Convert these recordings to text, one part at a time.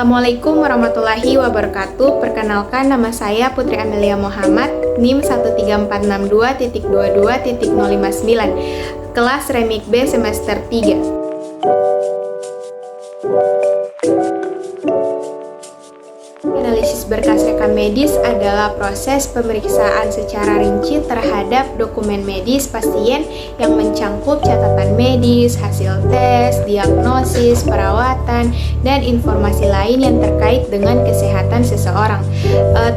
Assalamualaikum warahmatullahi wabarakatuh. Perkenalkan, nama saya Putri Amelia Muhammad, NIM 13462.22.059, kelas Remik B semester 3. Analisis berkas rekam medis adalah proses pemeriksaan secara rinci terhadap dokumen medis pasien yang mencangkup catatan medis, hasil tes, diagnosis, perawatan, dan informasi lain yang terkait dengan kesehatan seseorang.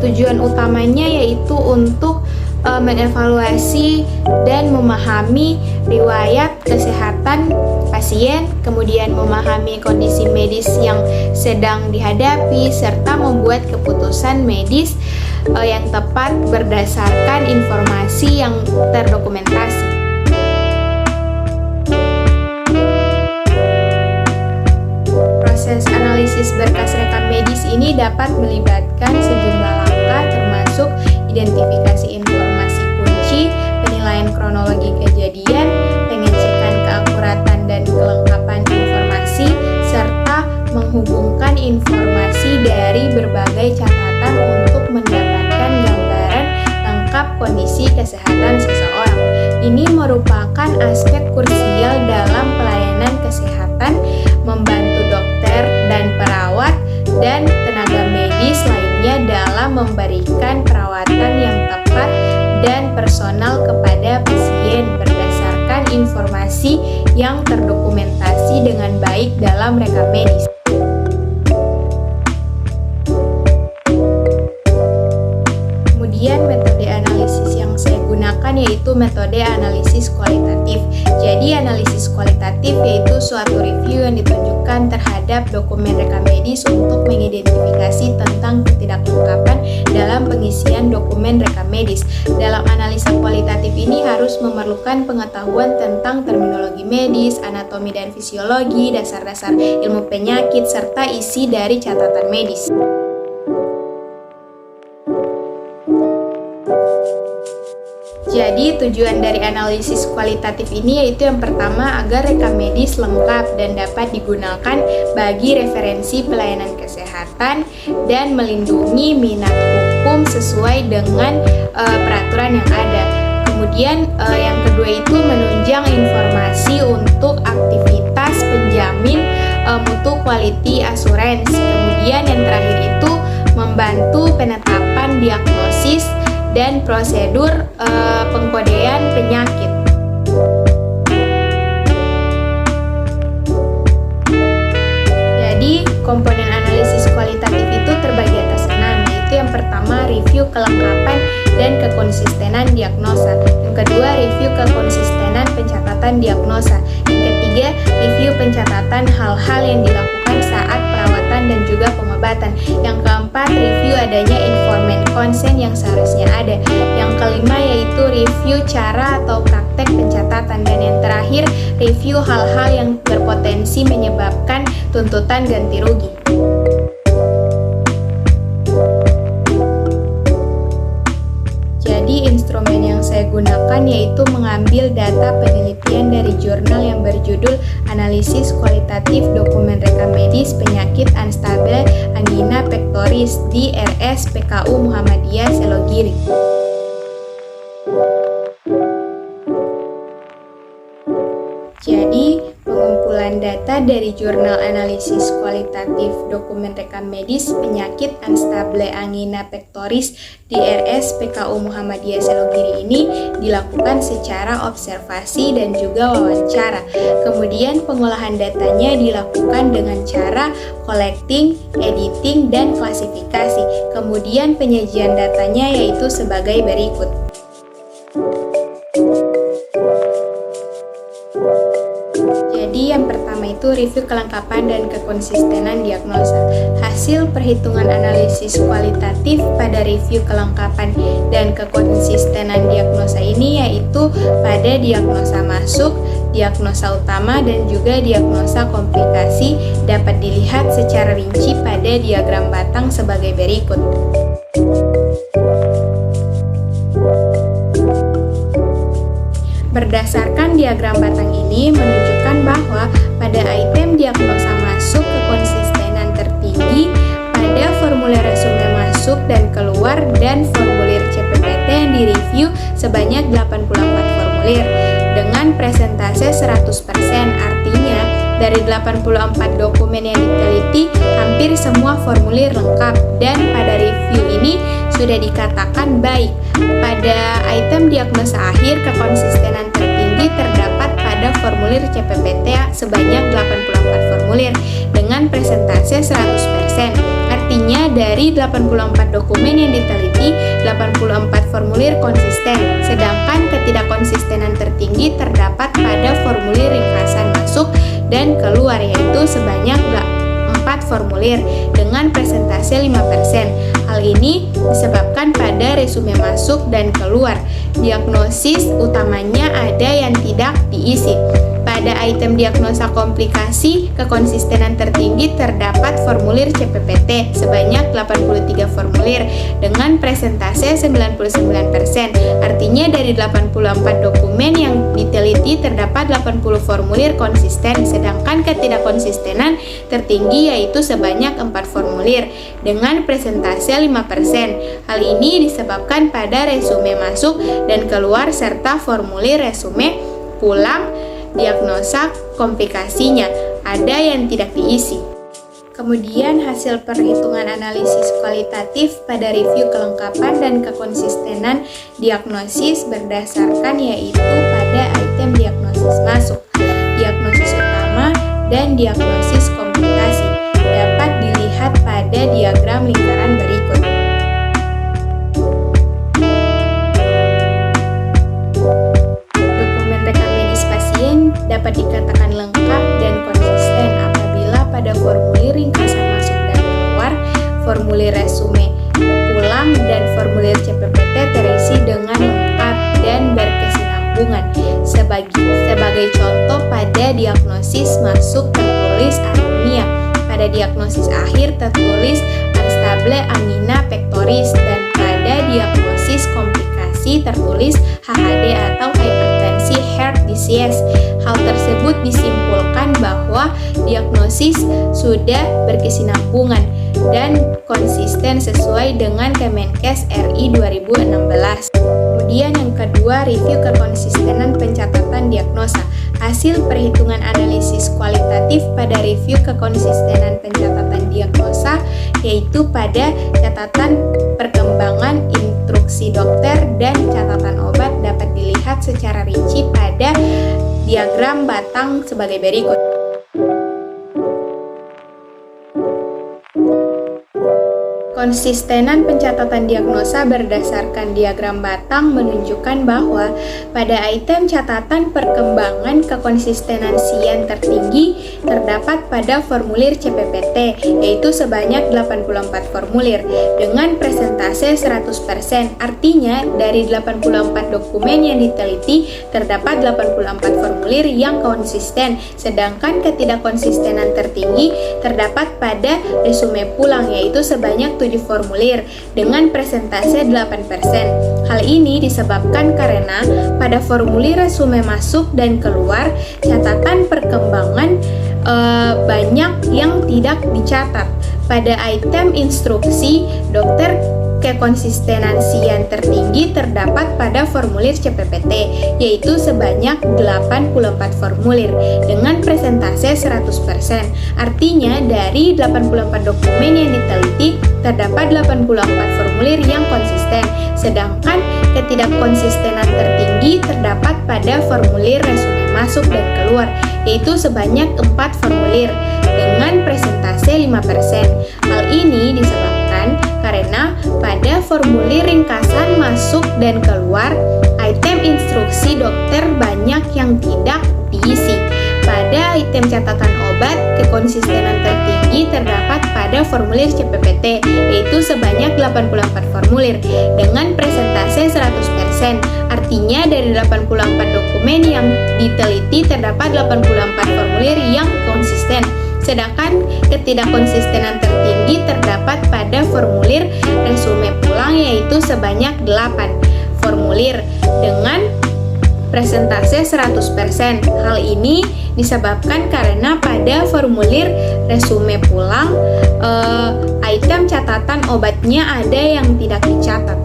Tujuan utamanya yaitu untuk mengevaluasi dan memahami riwayat kesehatan pasien, kemudian memahami kondisi medis yang sedang dihadapi, serta membuat keputusan medis yang tepat berdasarkan informasi yang terdokumentasi. Proses analisis berkas rekam medis ini dapat melibatkan sejumlah langkah, termasuk identifikasi informasi kunci, penilaian kronologi kejadian, pengecekan keakuratan dan kelengkapan informasi, serta menghubungkan informasi dari berbagai catatan untuk mendapatkan gambaran lengkap kondisi kesehatan seseorang. Ini merupakan aspek krusial dalam pelayanan kesehatan, membantu dokter dan perawat dan tenaga medis lainnya dalam memberikan perawatan yang tepat dan personal kepada pasien berdasarkan informasi yang terdokumentasi dengan baik dalam rekam medis. Kemudian metode analisis yang saya gunakan yaitu metode analisis kualitatif. Jadi analisis kualitatif yaitu suatu review yang ditunjukkan terhadap dokumen rekam medis untuk mengidentifikasi tentang ketidaklengkapan dalam pengisian dokumen rekam medis. Dalam analisa kualitatif ini harus memerlukan pengetahuan tentang terminologi medis, anatomi dan fisiologi, dasar-dasar ilmu penyakit, serta isi dari catatan medis. Jadi tujuan dari analisis kualitatif ini yaitu yang pertama agar rekam medis lengkap dan dapat digunakan bagi referensi pelayanan kesehatan dan melindungi minat hukum sesuai dengan peraturan yang ada. Kemudian yang kedua itu menunjang informasi untuk aktivitas penjamin mutu quality assurance. Kemudian yang terakhir itu membantu penetapan diagnosis dan prosedur pengkodean penyakit. Jadi komponen analisis kualitatif itu terbagi atas 6, yaitu yang pertama review kelengkapan dan kekonsistenan diagnosa, yang kedua review kekonsistenan pencatatan diagnosa, yang ketiga review pencatatan hal-hal yang dilakukan saat perawatan dan juga pengobatan, yang keempat review adanya informed consent yang seharusnya ada, yang kelima yaitu review cara atau praktek pencatatan, dan yang terakhir review hal-hal yang berpotensi menyebabkan tuntutan ganti rugi. Jadi instrumen yang saya gunakan yaitu mengambil data penelitian dari jurnal yang berjudul Analisis Kualitatif Dokumen Rekam Medis Penyakit Unstable Angina Pectoris di RSPKU Muhammadiyah Selogiri. Jadi, pengumpulan data dari Jurnal Analisis Kualitatif Dokumen Rekam Medis Penyakit Unstable Angina Pectoris di RSPKU Muhammadiyah Selogiri ini dilakukan secara observasi dan juga wawancara. Kemudian pengolahan datanya dilakukan dengan cara collecting, editing, dan klasifikasi. Kemudian penyajian datanya yaitu sebagai berikut. Jadi yang pertama itu review kelengkapan dan kekonsistenan diagnosa. Hasil perhitungan analisis kualitatif pada review kelengkapan dan kekonsistenan diagnosa ini yaitu pada diagnosa masuk, diagnosa utama, dan juga diagnosa komplikasi dapat dilihat secara rinci pada diagram batang sebagai berikut. Berdasarkan diagram batang ini menunjukkan bahwa pada item diagnosa masuk kekonsistenan tertinggi formulir resume masuk dan keluar dan formulir CPPT yang direview sebanyak 84 formulir dengan presentase 100%. Artinya dari 84 dokumen yang diteliti, hampir semua formulir lengkap dan pada review ini sudah dikatakan baik. Pada item diagnosa akhir, kekonsistenan tertinggi terdapat pada formulir CPPT sebanyak 84 formulir dengan presentase 100%. Artinya dari 84 dokumen yang diteliti, 84 formulir konsisten, sedangkan ketidakkonsistenan tertinggi terdapat pada formulir ringkasan masuk dan keluar, yaitu sebanyak 4 formulir dengan presentase 5%. Hal ini disebabkan pada resume masuk dan keluar, diagnosis utamanya ada yang tidak diisi. Pada item diagnosa komplikasi, kekonsistenan tertinggi terdapat formulir CPPT sebanyak 83 formulir dengan presentase 99%. Artinya dari 84 dokumen yang diteliti terdapat 80 formulir konsisten, sedangkan ketidakkonsistenan tertinggi yaitu sebanyak 4 formulir dengan presentase 5%. Hal ini disebabkan pada resume masuk dan keluar serta formulir resume pulang diagnosa komplikasinya ada yang tidak diisi. Kemudian hasil perhitungan analisis kualitatif pada review kelengkapan dan kekonsistenan diagnosis berdasarkan yaitu pada item diagnosis masuk, diagnosis utama, dan diagnosis komplikasi dapat dilihat pada diagram lingkaran berikut. Dapat dikatakan lengkap dan konsisten apabila pada formulir ringkasan masuk dan keluar, formulir resume pulang, dan formulir CPPT terisi dengan lengkap dan berkesinambungan. Sebagai contoh, pada diagnosis masuk tertulis anemia, pada diagnosis akhir tertulis unstable angina pectoris, dan pada diagnosis komplikasi tertulis HHD atau hypertensi heart disease. Hal tersebut disimpulkan bahwa diagnosis sudah berkesinambungan dan konsisten sesuai dengan Kemenkes RI 2016. Kemudian yang kedua, review kekonsistenan pencatatan diagnosa. Hasil perhitungan analisis kualitatif pada review kekonsistenan pencatatan diagnosa yaitu pada catatan perkembangan instruksi dokter dan catatan obat dapat dilihat secara rinci pada diagram batang sebagai berikut. Konsistenan pencatatan diagnosa berdasarkan diagram batang menunjukkan bahwa pada item catatan perkembangan kekonsistenansian tertinggi terdapat pada formulir CPPT yaitu sebanyak 84 formulir dengan presentase 100%. Artinya dari 84 dokumen yang diteliti terdapat 84 formulir yang konsisten, sedangkan ketidakkonsistenan tertinggi terdapat pada resume pulang yaitu sebanyak 7 formulir dengan presentase 8%. Hal ini disebabkan karena pada formulir resume masuk dan keluar catatan perkembangan banyak yang tidak dicatat. Pada item instruksi dokter, kekonsistenansian tertinggi terdapat pada formulir CPPT yaitu sebanyak 84 formulir dengan presentase 100%. Artinya dari 84 dokumen yang diteliti terdapat 84 formulir yang konsisten, sedangkan ketidakkonsistenan tertinggi terdapat pada formulir resume masuk dan keluar yaitu sebanyak 4 formulir dengan presentase 5%. Hal ini disebabkan karena pada formulir ringkasan masuk dan keluar, item instruksi dokter banyak yang tidak diisi. Pada item catatan obat, kekonsistenan tertinggi terdapat pada formulir CPPT, yaitu sebanyak 84 formulir dengan presentase 100%. Artinya dari 84 dokumen yang diteliti terdapat 84 formulir yang konsisten. Sedangkan ketidakkonsistenan tertinggi terdapat pada formulir resume pulang yaitu sebanyak 8 formulir dengan presentase 100%. Hal ini disebabkan karena pada formulir resume pulang, item catatan obatnya ada yang tidak dicatat.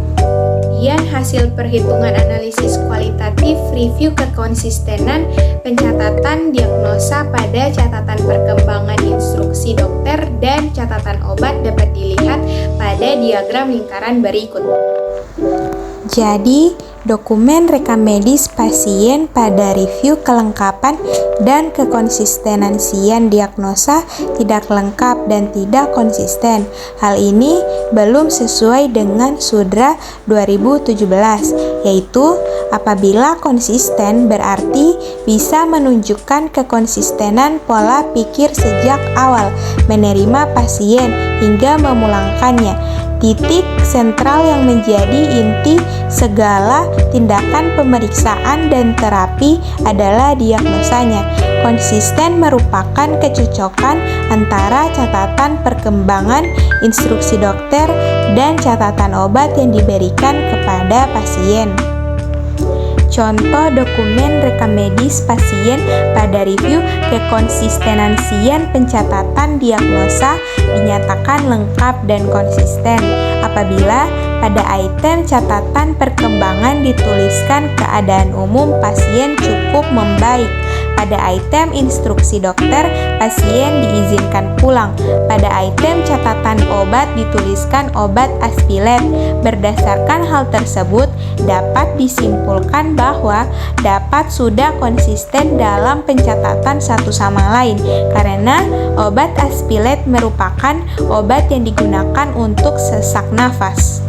Kemudian hasil perhitungan analisis kualitatif review kekonsistenan pencatatan diagnosa pada catatan perkembangan instruksi dokter dan catatan obat dapat dilihat pada diagram lingkaran berikut. Jadi, dokumen rekam medis pasien pada review kelengkapan dan kekonsistenan SIAN diagnosa tidak lengkap dan tidak konsisten. Hal ini belum sesuai dengan Sudra 2017, yaitu apabila konsisten berarti bisa menunjukkan kekonsistenan pola pikir sejak awal menerima pasien hingga memulangkannya. Titik sentral yang menjadi inti segala tindakan pemeriksaan dan terapi adalah diagnosanya. Konsisten merupakan kecocokan antara catatan perkembangan instruksi dokter dan catatan obat yang diberikan kepada pasien. Contoh dokumen rekam medis pasien pada review kekonsistenan SIAN pencatatan diagnosa dinyatakan lengkap dan konsisten apabila pada item catatan perkembangan dituliskan keadaan umum pasien cukup membaik. Pada item instruksi dokter, pasien diizinkan pulang. Pada item catatan obat dituliskan obat Aspilet. Berdasarkan hal tersebut, dapat disimpulkan bahwa dapat sudah konsisten dalam pencatatan satu sama lain, karena obat Aspilet merupakan obat yang digunakan untuk sesak nafas.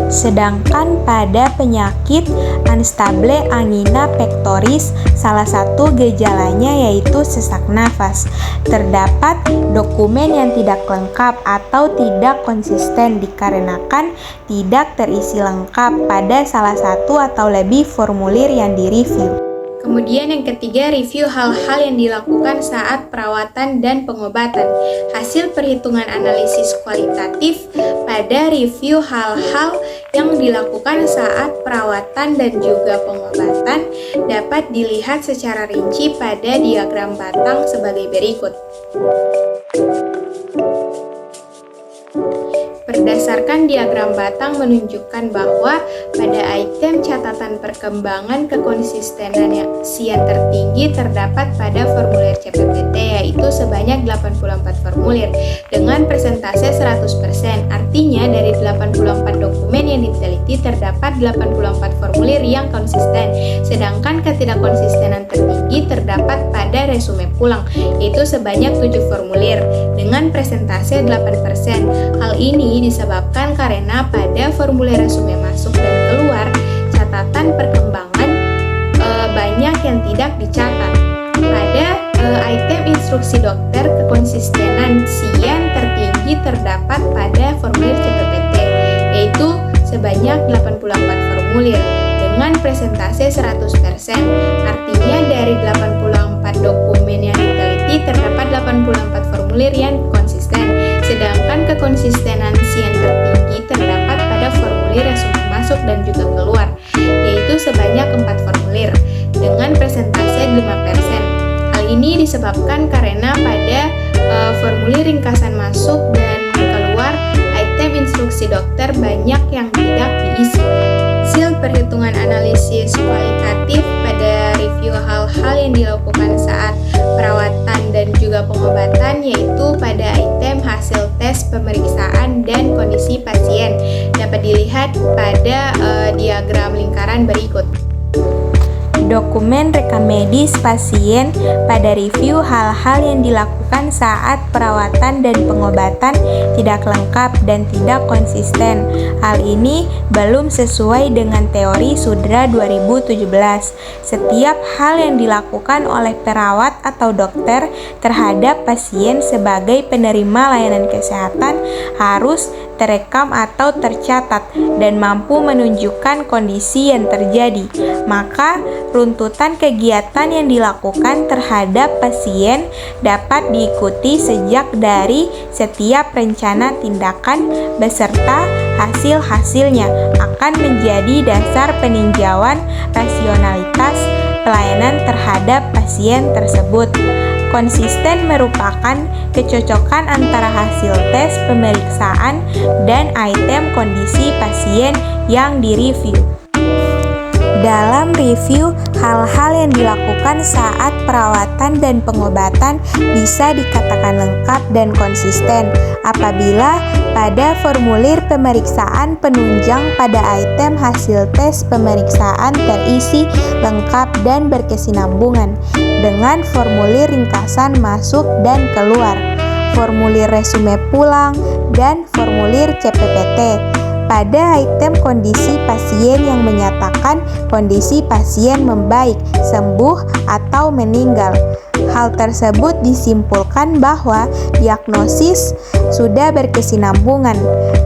Sedangkan pada penyakit unstable angina pectoris, salah satu gejalanya yaitu sesak nafas. Terdapat dokumen yang tidak lengkap atau tidak konsisten dikarenakan tidak terisi lengkap pada salah satu atau lebih formulir yang direview. Kemudian yang ketiga, review hal-hal yang dilakukan saat perawatan dan pengobatan. Hasil perhitungan analisis kualitatif pada review hal-hal yang dilakukan saat perawatan dan juga pengobatan dapat dilihat secara rinci pada diagram batang sebagai berikut. Berdasarkan diagram batang menunjukkan bahwa pada item catatan perkembangan kekonsistenan SIAN tertinggi terdapat pada formulir CPPT, yaitu sebanyak 84 formulir dengan persentase 100%. Artinya dari 84 dokumen yang diteliti terdapat 84 formulir yang konsisten, sedangkan ketidakkonsistenan tertinggi terdapat pada resume pulang, yaitu sebanyak 7 formulir dengan persentase 8%. Hal ini disebabkan karena pada formulir resume masuk dan keluar catatan perkembangan banyak yang tidak dicatat. Pada item instruksi dokter kekonsistenan SIAN tertinggi terdapat pada formulir CPPT, yaitu sebanyak 84 formulir dengan presentase 100%. Artinya dari 84 dokumen yang diteliti terdapat 84 formulir yang konsisten, sedangkan kekonsistenan SIAN tertinggi terdapat pada formulir resume masuk dan juga keluar, yaitu sebanyak 4 formulir dengan presentase 5%. Hal ini disebabkan karena pada formulir ringkasan masuk dan keluar item instruksi dokter banyak yang tidak diisi. Hasil perhitungan analisis kualitatif pada review hal-hal yang dilakukan saat perawatan dan juga pengobatan, yaitu pada item hasil tes pemeriksaan dan kondisi pasien dapat dilihat pada diagram lingkaran berikut. Dokumen rekam medis pasien pada review hal-hal yang dilakukan saat perawatan dan pengobatan tidak lengkap dan tidak konsisten. Hal ini belum sesuai dengan teori Sudra 2017. Setiap hal yang dilakukan oleh perawat atau dokter terhadap pasien sebagai penerima layanan kesehatan harus terekam atau tercatat dan mampu menunjukkan kondisi yang terjadi. Maka runtutan kegiatan yang dilakukan terhadap pasien dapat diikuti sejak dari setiap rencana tindakan beserta hasil-hasilnya akan menjadi dasar peninjauan rasionalitas pelayanan terhadap pasien tersebut. Konsisten merupakan kecocokan antara hasil tes pemeriksaan dan item kondisi pasien yang direview. Dalam review, hal-hal yang dilakukan saat perawatan dan pengobatan bisa dikatakan lengkap dan konsisten apabila pada formulir pemeriksaan penunjang pada item hasil tes pemeriksaan terisi lengkap dan berkesinambungan dengan formulir ringkasan masuk dan keluar, formulir resume pulang, dan formulir CPPT. Pada item kondisi pasien yang menyatakan kondisi pasien membaik, sembuh, atau meninggal. Hal tersebut disimpulkan bahwa diagnosis sudah berkesinambungan.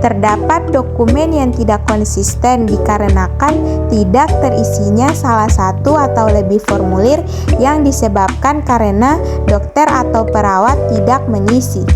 Terdapat dokumen yang tidak konsisten dikarenakan tidak terisinya salah satu atau lebih formulir yang disebabkan karena dokter atau perawat tidak mengisi.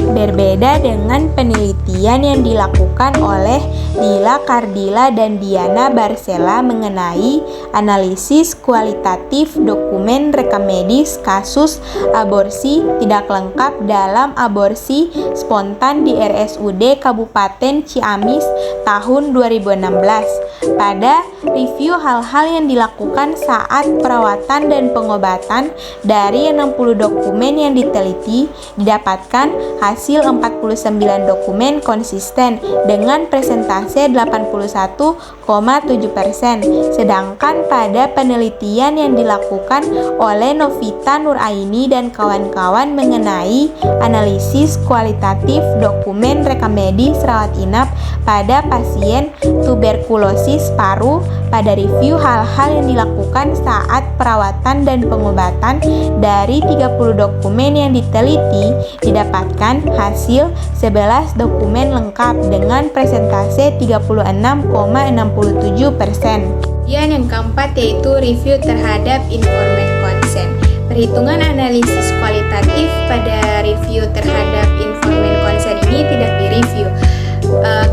Berbeda dengan penelitian yang dilakukan oleh Dila Cardilla dan Diana Barcela mengenai analisis kualitatif dokumen rekam medis kasus aborsi tidak lengkap dalam aborsi spontan di RSUD Kabupaten Ciamis tahun 2016. Pada review hal-hal yang dilakukan saat perawatan dan pengobatan, dari 60 dokumen yang diteliti didapatkan hasil 49 dokumen konsisten dengan persentase 81,7%. Sedangkan pada penelitian yang dilakukan oleh Novita Nuraini dan kawan-kawan mengenai analisis kualitatif dokumen rekam medis rawat inap pada pasien tuberkulosis paru, pada review hal-hal yang dilakukan saat perawatan dan pengobatan, dari 30 dokumen yang diteliti didapatkan hasil 11 dokumen lengkap dengan persentase 36,67%. Yang keempat yaitu review terhadap informed consent. Perhitungan analisis kualitatif pada review terhadap informed consent ini tidak direview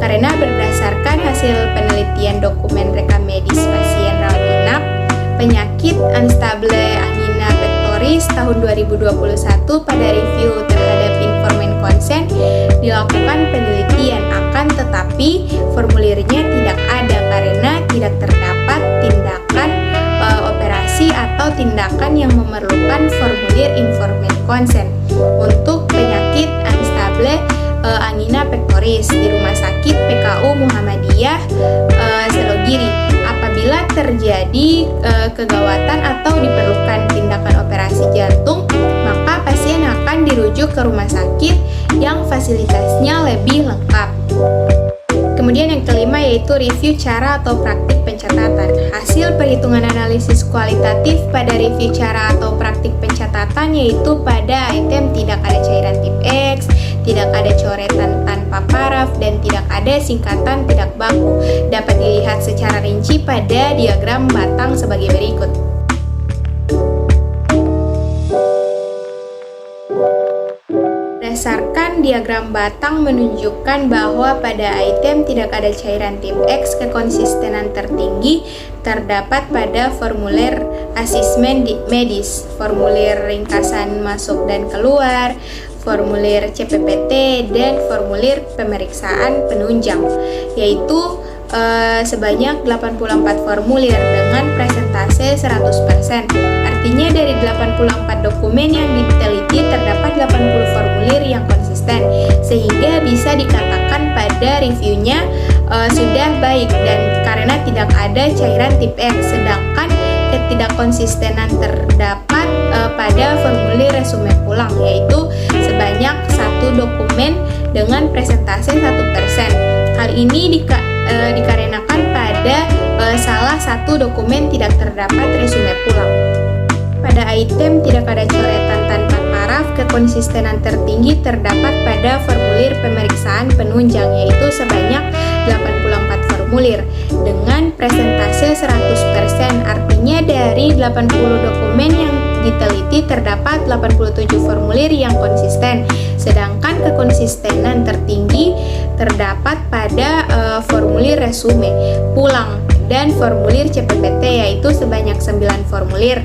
karena berdasarkan hasil penelitian dokumen rekam medis pasien rawat inap penyakit unstable angina pectoris tahun 2021. Pada review terhadap informed consent dilakukan penelitian, akan tetapi formulirnya tidak ada karena tidak terdapat tindakan operasi atau tindakan yang memerlukan formulir informed consent untuk penyakit unstable angina pectoris di Rumah Sakit PKU Muhammadiyah Selogiri. Apabila terjadi kegawatan atau diperlukan tindakan operasi jantung, maka pasien akan dirujuk ke rumah sakit yang fasilitasnya lebih lengkap. Kemudian yang kelima yaitu review cara atau praktik pencatatan. Hasil perhitungan analisis kualitatif pada review cara atau praktik pencatatan yaitu pada item tidak ada cairan tip X, tidak ada coretan tanpa paraf, dan tidak ada singkatan tidak baku. Dapat dilihat secara rinci pada diagram batang sebagai berikut. Berdasarkan diagram batang menunjukkan bahwa pada item tidak ada cairan tip X, kekonsistenan tertinggi terdapat pada formulir asesmen medis, formulir ringkasan masuk dan keluar, formulir CPPT, dan formulir pemeriksaan penunjang, yaitu sebanyak 84 formulir dengan presentase 100%. Artinya dari 84 dokumen yang diteliti terdapat 80 formulir yang konsisten, sehingga bisa dikatakan pada reviewnya sudah baik dan karena tidak ada cairan tip X. Sedangkan ketidakkonsistenan terdapat pada formulir resume pulang, yaitu sebanyak 1 dokumen dengan presentase 1%. Hal ini dikarenakan pada salah satu dokumen tidak terdapat resume pulang. Pada item tidak ada coretan tanpa paraf, kekonsistenan tertinggi terdapat pada formulir pemeriksaan penunjang, yaitu sebanyak 84 formulir dengan presentase 100%. Artinya dari 80 dokumen yang diteliti terdapat 87 formulir yang konsisten, sedangkan kekonsistenan tertinggi terdapat pada formulir resume, pulang, dan formulir CPPT, yaitu sebanyak 9 formulir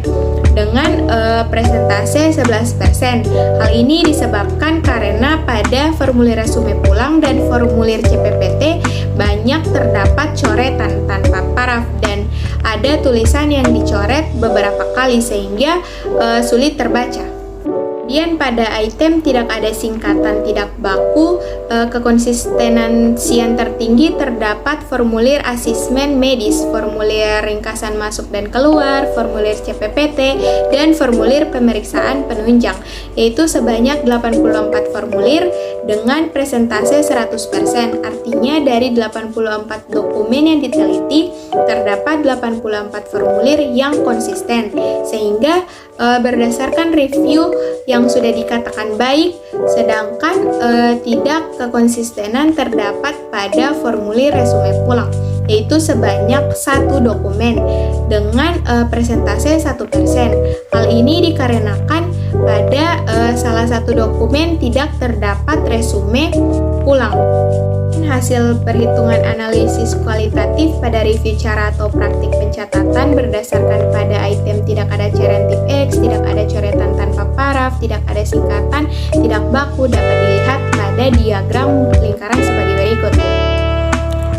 dengan presentase 11%. Hal ini disebabkan karena pada formulir resume pulang dan formulir CPPT banyak terdapat coretan tanpa paraf dan ada tulisan yang dicoret beberapa kali sehingga sulit terbaca. Kemudian pada item tidak ada singkatan tidak baku, kekonsistensian tertinggi terdapat formulir asesmen medis, formulir ringkasan masuk dan keluar, formulir CPPT, dan formulir pemeriksaan penunjang, yaitu sebanyak 84 formulir dengan presentase 100%. Artinya dari 84 dokumen yang diteliti, terdapat 84 formulir yang konsisten, sehingga berdasarkan review yang sudah dikatakan baik, sedangkan tidak kekonsistenan terdapat pada formulir resume pulang, yaitu sebanyak 1 dokumen dengan presentase 1%. Hal ini dikarenakan pada salah satu dokumen tidak terdapat resume pulang. Hasil perhitungan analisis kualitatif pada review cara atau praktik pencatatan berdasarkan pada item tidak ada coretan tip X, tidak ada coretan tanpa paraf, tidak ada singkatan, tidak baku dapat dilihat pada diagram lingkaran sebagai berikut.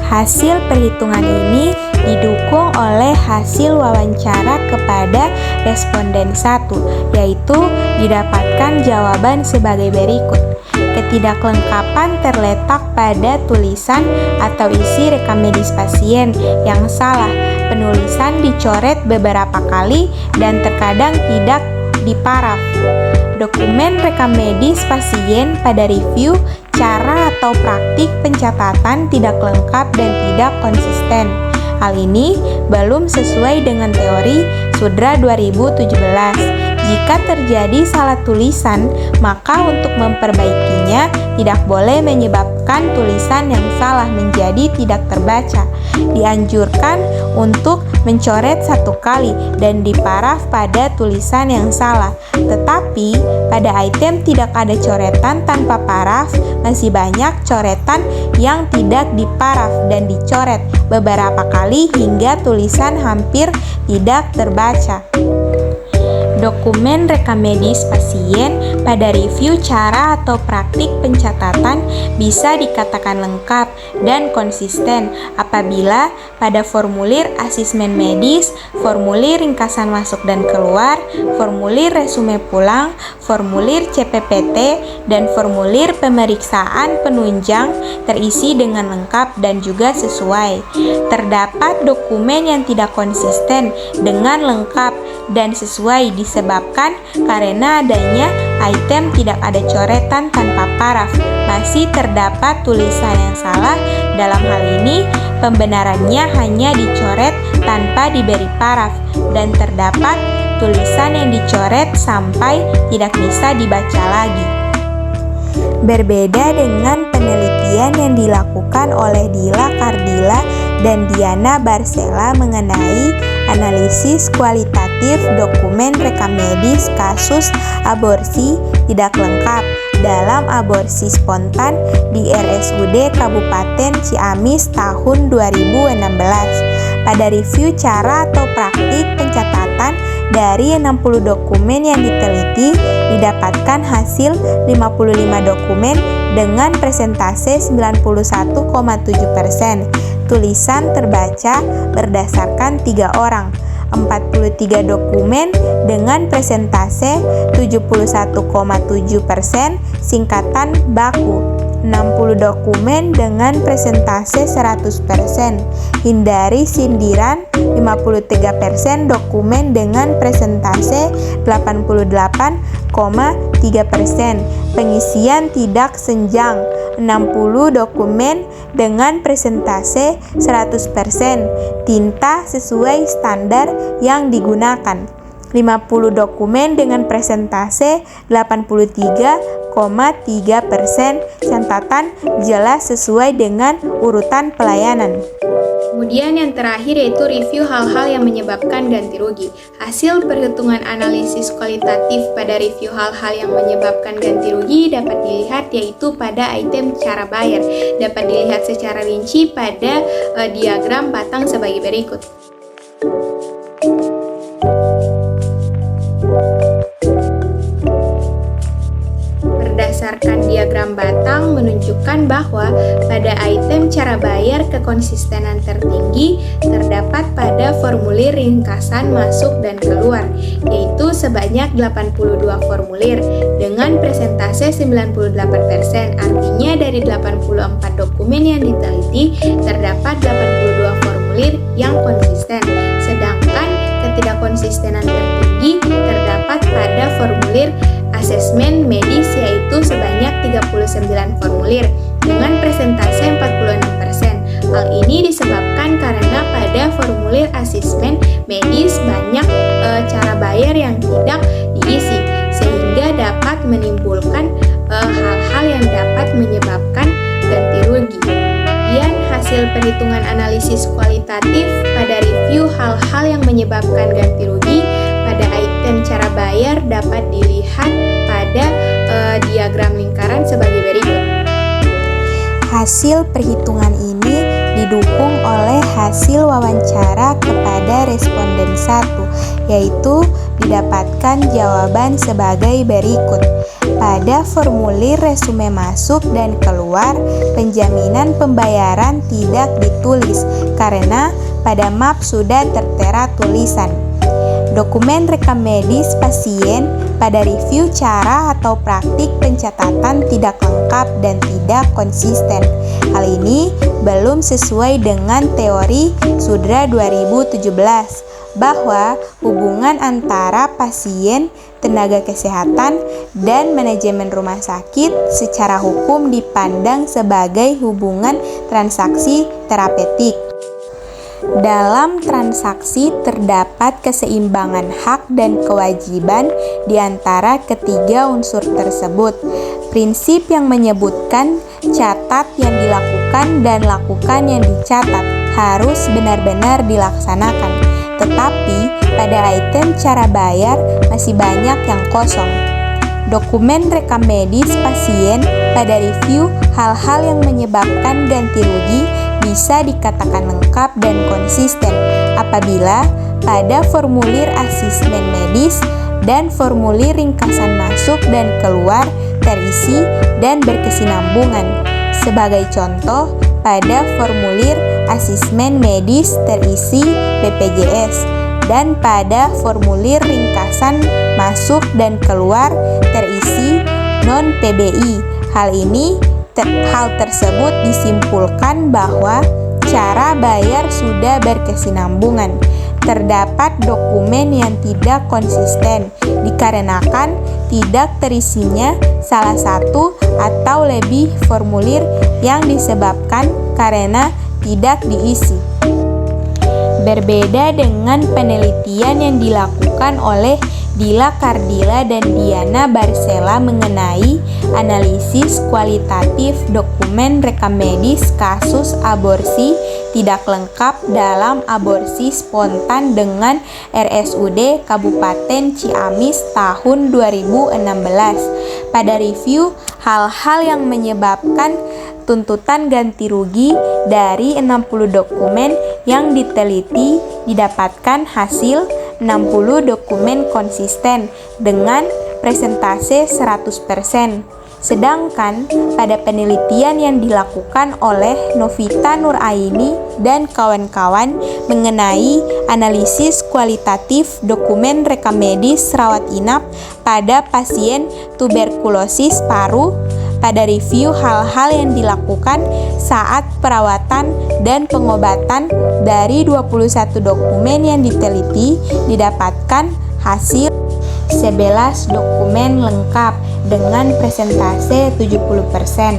Hasil perhitungan ini didukung oleh hasil wawancara kepada responden 1, yaitu didapatkan jawaban sebagai berikut. Ketidaklengkapan terletak pada tulisan atau isi rekam medis pasien yang salah. Penulisan dicoret beberapa kali dan terkadang tidak diparaf. Dokumen rekam medis pasien pada review cara atau praktik pencatatan tidak lengkap dan tidak konsisten. Hal ini belum sesuai dengan teori Sudra 2017. Jika terjadi salah tulisan, maka untuk memperbaikinya tidak boleh menyebabkan tulisan yang salah menjadi tidak terbaca. Dianjurkan untuk mencoret 1 kali dan diparaf pada tulisan yang salah. Tetapi pada item tidak ada coretan tanpa paraf, masih banyak coretan yang tidak diparaf dan dicoret beberapa kali hingga tulisan hampir tidak terbaca. Dokumen rekam medis pasien pada review cara atau praktik pencatatan bisa dikatakan lengkap dan konsisten apabila pada formulir asesmen medis, formulir ringkasan masuk dan keluar, formulir resume pulang, formulir CPPT, dan formulir pemeriksaan penunjang terisi dengan lengkap dan juga sesuai. Terdapat dokumen yang tidak konsisten dengan lengkap dan sesuai disebabkan karena adanya item tidak ada coretan tanpa paraf. Masih terdapat tulisan yang salah. Dalam hal ini, pembenarannya hanya dicoret tanpa diberi paraf dan terdapat tulisan yang dicoret sampai tidak bisa dibaca lagi. Berbeda dengan penelitian yang dilakukan oleh Dila Kardila dan Diana Barcela mengenai analisis kualitatif dokumen rekam medis kasus aborsi tidak lengkap dalam aborsi spontan di RSUD Kabupaten Ciamis tahun 2016. Pada review cara atau praktik pencatatan dari 60 dokumen yang diteliti, didapatkan hasil 55 dokumen dengan presentase 91,7%. Tulisan terbaca berdasarkan 3 orang, 43 dokumen dengan presentase 71,7%, singkatan baku, 60 dokumen dengan presentase 100%, hindari sindiran, 53% dokumen dengan presentase 88,3%, pengisian tidak senjang, 60 dokumen dengan presentase 100%, tinta sesuai standar yang digunakan. 50 dokumen dengan presentase 83,3%, catatan jelas sesuai dengan urutan pelayanan. Kemudian yang terakhir yaitu review hal-hal yang menyebabkan ganti rugi. Hasil perhitungan analisis kualitatif pada review hal-hal yang menyebabkan ganti rugi dapat dilihat yaitu pada item cara bayar. Dapat dilihat secara rinci pada diagram batang sebagai berikut. Berdasarkan diagram batang menunjukkan bahwa pada item cara bayar kekonsistenan tertinggi terdapat pada formulir ringkasan masuk dan keluar, yaitu sebanyak 82 formulir dengan presentase 98%. Artinya dari 84 dokumen yang diteliti terdapat 82 formulir yang konsisten, sedangkan ketidakkonsistenan tertinggi terdapat pada formulir asesmen medis yaitu sebanyak 39 formulir dengan presentase 46%. Hal ini disebabkan karena pada formulir asesmen medis banyak cara bayar yang tidak diisi, sehingga dapat menimbulkan hal-hal yang dapat menyebabkan ganti rugi. Kemudian hasil perhitungan analisis kualitatif pada review hal-hal yang menyebabkan ganti rugi pada item cara bayar dapat dilihat pada diagram lingkaran sebagai berikut. Hasil perhitungan ini didukung oleh hasil wawancara kepada responden 1, yaitu didapatkan jawaban sebagai berikut. Pada formulir resume masuk dan keluar, penjaminan pembayaran tidak ditulis karena pada map sudah tertera tulisan. Dokumen rekam medis pasien pada review cara atau praktik pencatatan tidak lengkap dan tidak konsisten. Hal ini belum sesuai dengan teori Sudra 2017 bahwa hubungan antara pasien, tenaga kesehatan, dan manajemen rumah sakit secara hukum dipandang sebagai hubungan transaksi terapeutik. Dalam transaksi terdapat keseimbangan hak dan kewajiban di antara ketiga unsur tersebut. Prinsip yang menyebutkan catat yang dilakukan dan lakukan yang dicatat harus benar-benar dilaksanakan. Tetapi pada item cara bayar masih banyak yang kosong. Dokumen rekam medis pasien pada review hal-hal yang menyebabkan ganti rugi bisa dikatakan lengkap dan konsisten apabila pada formulir asesmen medis dan formulir ringkasan masuk dan keluar terisi dan berkesinambungan. Sebagai contoh, pada formulir asesmen medis terisi BPJS dan pada formulir ringkasan masuk dan keluar terisi non-PBI. Hal tersebut disimpulkan bahwa cara bayar sudah berkesinambungan. Terdapat dokumen yang tidak konsisten dikarenakan tidak terisinya salah satu atau lebih formulir yang disebabkan karena tidak diisi. Berbeda dengan penelitian yang dilakukan oleh Dila Cardilla dan Diana Barcela mengenai analisis kualitatif dokumen rekam medis kasus aborsi tidak lengkap dalam aborsi spontan dengan RSUD Kabupaten Ciamis tahun 2016. Pada review hal-hal yang menyebabkan tuntutan ganti rugi dari 60 dokumen yang diteliti didapatkan hasil 60 dokumen konsisten dengan presentase 100%. Sedangkan pada penelitian yang dilakukan oleh Novita Nuraini dan kawan-kawan mengenai analisis kualitatif dokumen rekam medis rawat inap pada pasien tuberkulosis paru, pada review hal-hal yang dilakukan saat perawatan dan pengobatan dari 21 dokumen yang diteliti didapatkan hasil 11 dokumen lengkap dengan presentase 70%.